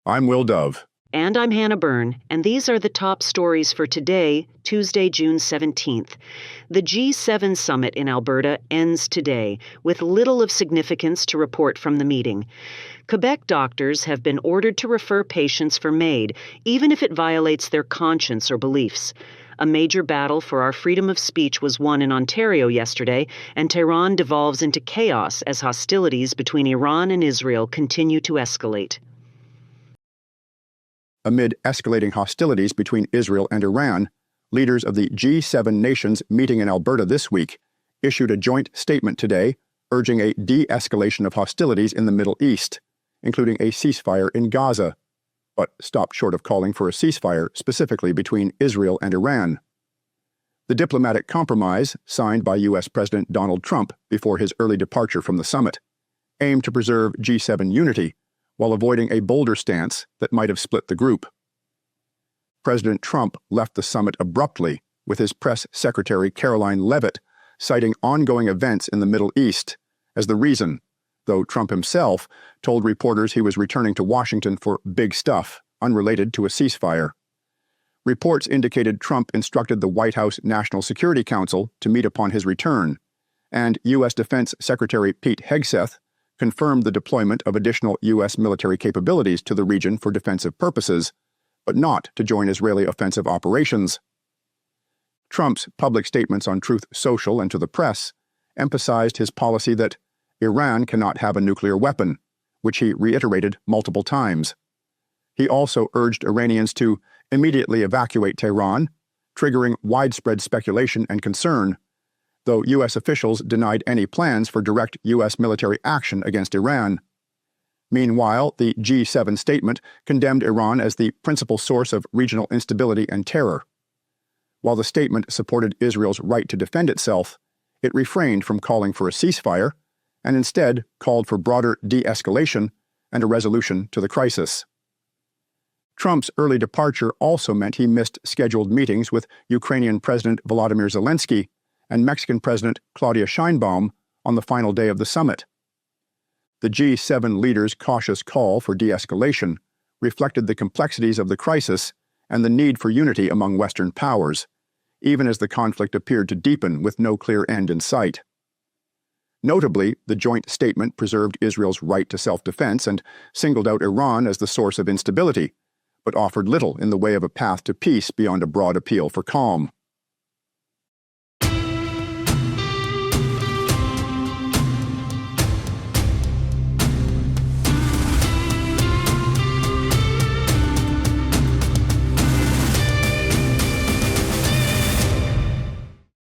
I'm Will Dove. And I'm Hannah Byrne, and these are the top stories for today, Tuesday, June 17th. The G7 summit in Alberta ends today, with little of significance to report from the meeting. Quebec doctors have been ordered to refer patients for MAID, even if it violates their conscience or beliefs. A major battle for our freedom of speech was won in Ontario yesterday, and Tehran devolves into chaos as hostilities between Iran and Israel continue to escalate. Amid escalating hostilities between Israel and Iran, leaders of the G7 nations meeting in Alberta this week issued a joint statement today urging a de-escalation of hostilities in the Middle East, including a ceasefire in Gaza, but stopped short of calling for a ceasefire specifically between Israel and Iran. The diplomatic compromise, signed by U.S. President Donald Trump before his early departure from the summit, aimed to preserve G7 unity while avoiding a bolder stance that might have split the group. President Trump left the summit abruptly, with his press secretary Caroline Leavitt citing ongoing events in the Middle East as the reason, though Trump himself told reporters he was returning to Washington for big stuff, unrelated to a ceasefire. Reports indicated Trump instructed the White House National Security Council to meet upon his return, and U.S. Defense Secretary Pete Hegseth confirmed the deployment of additional U.S. military capabilities to the region for defensive purposes, but not to join Israeli offensive operations. Trump's public statements on Truth Social and to the press emphasized his policy that Iran cannot have a nuclear weapon, which he reiterated multiple times. He also urged Iranians to immediately evacuate Tehran, triggering widespread speculation and concern, though U.S. officials denied any plans for direct U.S. military action against Iran. Meanwhile, the G7 statement condemned Iran as the principal source of regional instability and terror. While the statement supported Israel's right to defend itself, it refrained from calling for a ceasefire and instead called for broader de-escalation and a resolution to the crisis. Trump's early departure also meant he missed scheduled meetings with Ukrainian President Volodymyr Zelensky and Mexican President Claudia Sheinbaum on the final day of the summit. The G7 leaders' cautious call for de-escalation reflected the complexities of the crisis and the need for unity among Western powers, even as the conflict appeared to deepen with no clear end in sight. Notably, the joint statement preserved Israel's right to self-defense and singled out Iran as the source of instability, but offered little in the way of a path to peace beyond a broad appeal for calm.